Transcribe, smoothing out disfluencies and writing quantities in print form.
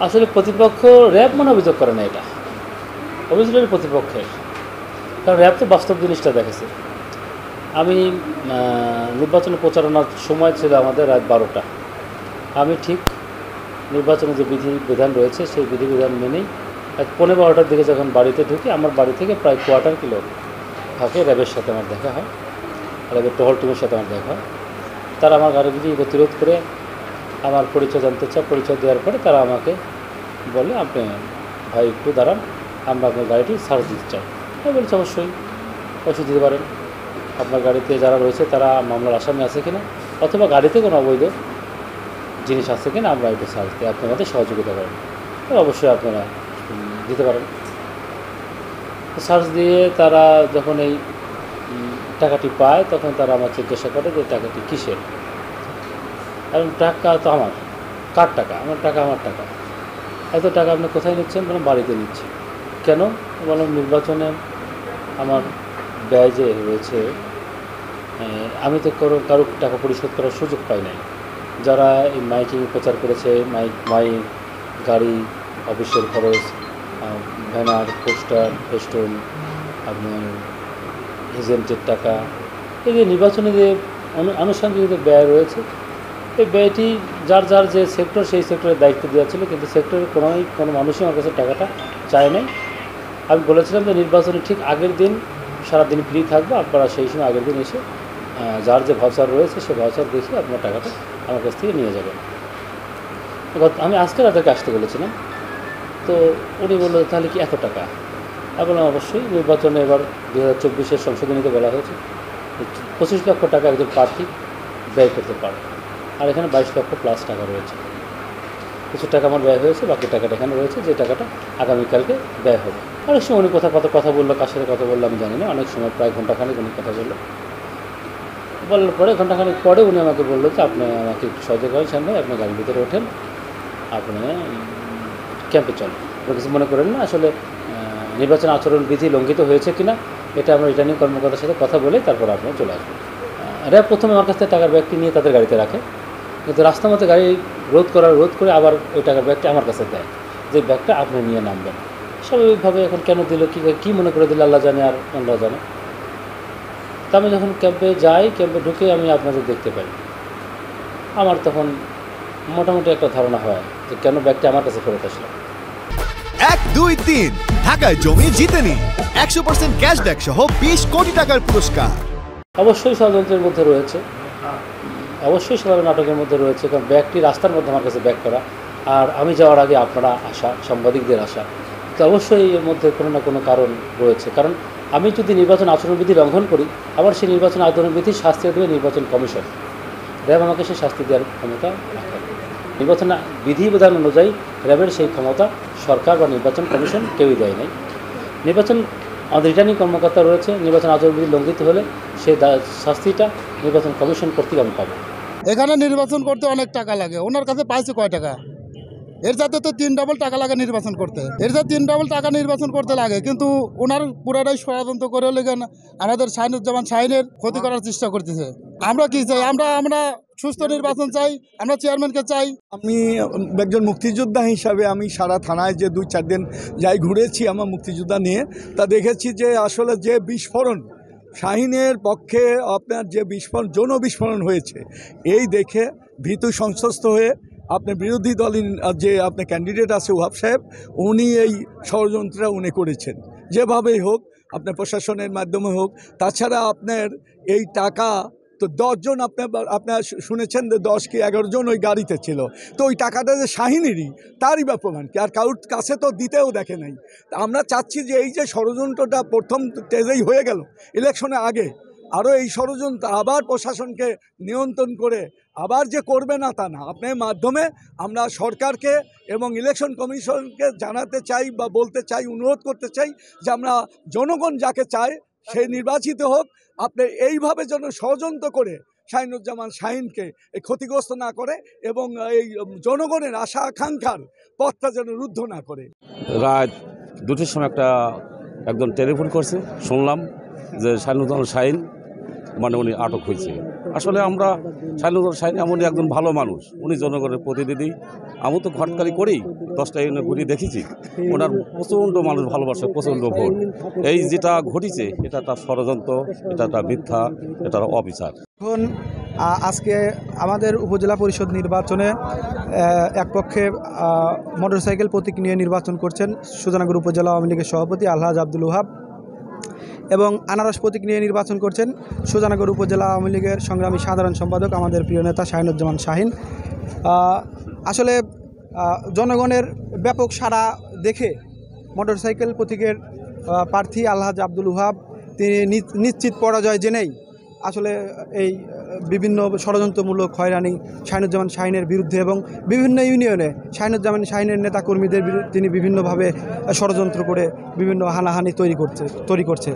আসলে প্রতিপক্ষ র্যাব মনে অভিযোগ করে না, এটা অভিযোগের প্রতিপক্ষের, কারণ র্যাব তো বাস্তব জিনিসটা দেখেছে। আমি নির্বাচনী প্রচারণার সময় ছিল আমাদের রাত 12টা। আমি ঠিক নির্বাচনের যে বিধিবিধান রয়েছে সেই বিধিবিধান মেনেই 11:15টার দিকে যখন বাড়িতে ঢুকি, আমার বাড়ি থেকে প্রায় কোয়ার্টার কিলো থাকে র্যাবের সাথে আমার দেখা হয়, র্যাবের টহল টিমের সাথে আমার দেখা হয়। তারা আমার গাড়িগুলি প্রতিরোধ করে আমার পরিচয় জানতে চায়। পরিচয় দেওয়ার পরে তারা আমাকে বলে, আপনি ভাই একটু দাঁড়ান, আমরা আপনার গাড়িটি সার্চ দিতে চাই। আমি বলছি অবশ্যই দিতে পারেন। আপনার গাড়িতে যারা রয়েছে তারা মামলার আসামি আছে কিনা, অথবা গাড়িতে কোনো অবৈধ জিনিস আছে কিনা আমরা একটু সার্চ দিই, আপনি আমাদের সহযোগিতা করেন। অবশ্যই আপনারা দিতে পারেন। সার্চ দিয়ে তারা যখন এই টাকাটি পায় তখন তারা আমার জিজ্ঞাসা করে যে টাকাটি কিসের, এবং টাকা তো আমার, কার টাকা? আমার টাকা, আমার টাকা। এত টাকা আপনি কোথায় নিচ্ছেন? বললাম বাড়িতে নিচ্ছি। কেন? বললাম নির্বাচনে আমার ব্যয় যে রয়েছে, আমি তো কারো টাকা পরিশোধ করার সুযোগ পাই নাই। যারা এই মাইকিং প্রচার করেছে, মাইক, গাড়ি, অফিসের খরচ, ব্যানার, পোস্টার, ফেস্টুন, আপনার এজেন্টের টাকা, এই যে নির্বাচনে যে আনুষঙ্গিক যে ব্যয় রয়েছে, এই ব্যয়টি যার যার যে সেক্টর সেই সেক্টরের দায়িত্ব দেওয়া ছিল, কিন্তু সেক্টরের কোনো মানুষই আমার কাছে টাকাটা চায় নাই। আমি বলেছিলাম যে নির্বাচনের ঠিক আগের দিন সারাদিন ফ্রি থাকবো, আপনারা সেই সময় আগের দিন এসে যার যে ভাউচার রয়েছে সে ভাউচার দেখে আপনার টাকাটা আমার কাছ থেকে নিয়ে যাবেন। আমি আজকে রাতেকে আসতে বলেছিলাম, তো উনি বললো তাহলে কি এত টাকা? আমি বললাম অবশ্যই, নির্বাচনে এবার 2024-এর সংশোধনীতে বলা হয়েছে 25 লক্ষ টাকা একজন প্রার্থী ব্যয় করতে পারে, আর এখানে 22 লক্ষ প্লাস টাকা রয়েছে। কিছু টাকা আমার ব্যয় হয়েছে, বাকি টাকাটা এখানে রয়েছে, যে টাকাটা আগামীকালকে ব্যয় হবে। অনেক সময় উনি কথা বললো, কার সাথে কথা বললো আমি জানি না, অনেক সময় প্রায় ঘন্টাখানেক উনি কথা বললো। বলার পরে ঘন্টাখানেক পরে উনি আমাকে বললো যে আপনি আমাকে একটু সহযোগ করেন, সামনে আপনি গাড়ির ভিতরে ওঠেন, আপনি ক্যাম্পে চলেন। আপনি কিছু মনে করেন না, আসলে নির্বাচন আচরণ বিধি লঙ্ঘিত হয়েছে কিনা এটা আমরা রিটার্নিং কর্মকর্তার সাথে কথা বলে তারপর আপনি চলে আসবেন। র্যাব প্রথমে আমার কাছ থেকে টাকার ব্যাগটি নিয়ে তাদের গাড়িতে রাখে, কিন্তু রাস্তার মধ্যে গাড়ি রোধ করে আবার ওই টাকার ব্যাগটি আমার কাছে দেয়, যে ব্যাগটা আপনি নিয়ে নামবেন। স্বাভাবিকভাবে এখন কেন দিল, কী মনে করে দিল আল্লাহ জানে, আর আল্লাহ জানে। তা আমি যখন ক্যাম্পে যাই, ক্যাম্পে ঢুকে আমি আপনাদের দেখতে পাই, আমার তখন মোটামুটি একটা ধারণা হয় যে কেন ব্যাগটি আমার কাছে ফেরত আসলো। 1, 2, 3 ঢাকায় জমি জিতে নিন 100% ক্যাশব্যাক সহ 20 কোটি টাকার পুরস্কার। অবশ্যই ষড়যন্ত্রের মধ্যে রয়েছে, অবশ্যই সাধারণ নাটকের মধ্যে রয়েছে, কারণ ব্যাগটি রাস্তার মধ্যে আমার কাছে ব্যাগ করা, আর আমি যাওয়ার আগে আপনারা আসা, সাংবাদিকদের আসা, তো অবশ্যই এর মধ্যে কোনো না কোনো কারণ রয়েছে। কারণ আমি যদি নির্বাচন আচরণবিধি লঙ্ঘন করি, আবার সেই নির্বাচন আচরণবিধির শাস্তি দেবে নির্বাচন কমিশন। র্যাব আমাকে সেই শাস্তি দেওয়ার ক্ষমতা রাখে। নির্বাচন বিধিবিধান অনুযায়ী র্যাবের সেই ক্ষমতা সরকার বা নির্বাচন কমিশন কেউই দেয় নাই। নির্বাচন আমাদের রিটার্নিং কর্মকর্তা রয়েছে, নির্বাচন আচরণবিধি লঙ্ঘিত হলে সেই শাস্তিটা নির্বাচন কমিশন কর্তৃক আমি পাবো। এখানে নির্বাচন করতে অনেক টাকা লাগে, ওনার কাছে পাইছে কয় টাকা? এর সাথে তো 3 ডাবল টাকা লাগে নির্বাচন করতে, এর সাথে 3 ডাবল টাকা নির্বাচন করতে লাগে, কিন্তু ওনার পুরাটাই ষড়যন্ত্র করে লেগেন আমাদের শাহিনুজ্জামান শাহিনের ক্ষতি করার চেষ্টা করতেছে। আমরা কি চাই? আমরা সুস্থ নির্বাচন চাই, আমরা চেয়ারম্যানকে চাই। আমি একজন মুক্তিযোদ্ধা হিসাবে আমি সারা থানায় যে 2-4 দিন যাই ঘুরেছি আমার মুক্তিযোদ্ধা নিয়ে, তা দেখেছি যে আসলে যে বিস্ফোরণ শাহিনের পক্ষে আপনার যে বিস্ফোরণ, যৌন বিস্ফোরণ হয়েছে, এই দেখে ভীতু সংস্থ হয়ে আপনার বিরোধী দলের যে আপনার ক্যান্ডিডেট আছে ওহাব সাহেব, উনি এই ষড়যন্ত্রটা উনি করেছেন যেভাবেই হোক, আপনার প্রশাসনের মাধ্যমে হোক। তাছাড়া আপনার এই টাকা তো 10 জন আপনার শুনেছেন যে 10 কি 11 জন ওই গাড়িতে ছিল, তো ওই টাকাটা যে শাহিনেরই তারই বা প্রমাণ কি? আর কারোর কাছে তো দিতেও দেখে নাই। আমরা চাচ্ছি যে এই যে ষড়যন্ত্রটা প্রথম স্টেজেই হয়ে গেল ইলেকশনের আগে, আরও এই ষড়যন্ত্র আবার প্রশাসনকে নিয়ন্ত্রণ করে আবার যে করবে না তা না, আপনার মাধ্যমে আমরা সরকারকে এবং ইলেকশন কমিশনকে জানাতে চাই বা বলতে চাই, অনুরোধ করতে চাই যে আমরা জনগণ যাকে চায় সে নির্বাচিত হোক। আপনি এইভাবে যেন ষড়যন্ত্র করে শাহিনুজ্জামান শাহিনকে ক্ষতিগ্রস্ত না করে এবং এই জনগণের আশা আকাঙ্ক্ষার পথটা যেন রুদ্ধ না করে। রাত 2টোর সময় একজন টেলিফোন করছে, শুনলাম যে শাহিনুজ্জামান শাহিন উনি আটক হয়েছে। আসলে আমরা শাহিন এমনই একজন ভালো মানুষ, উনি জনগণের প্রতিনিধি। আমি তো ঘটকালি করেই 10টা ইউনিয়ন ঘুরিয়ে দেখেছি, ওনার প্রচণ্ড মানুষ ভালোবাসে, প্রচণ্ড ভোট। এই যেটা ঘটিছে এটা তার ষড়যন্ত্র, এটা তার মিথ্যা, এটা অবিচার। এখন আজকে আমাদের উপজেলা পরিষদ নির্বাচনে এক পক্ষে মোটরসাইকেল প্রতীক নিয়ে নির্বাচন করছেন সুজানগর উপজেলা আওয়ামী লীগের সভাপতি আলহাজ আব্দুল ওহাব, এবং আনারস প্রতীক নিয়ে নির্বাচন করছেন সুজানগর উপজেলা আওয়ামী লীগের সংগ্রামী সাধারণ সম্পাদক আমাদের প্রিয় নেতা শাহিনুজ্জামান শাহিন। আসলে জনগণের ব্যাপক সাড়া দেখে মোটরসাইকেল প্রতীকের প্রার্থী আলহাজ আব্দুল ওহাব তিনি নিশ্চিত পরাজয় জেনেই আসলে এই বিভিন্ন ষড়যন্ত্রমূলক হয়রানি শাহিনুজ্জামান শাহিনের বিরুদ্ধে এবং বিভিন্ন ইউনিয়নে শাহিনুজ্জামান শাহিনের নেতাকর্মীদের তিনি বিভিন্নভাবে ষড়যন্ত্র করে বিভিন্ন হানাহানি তৈরি করছে।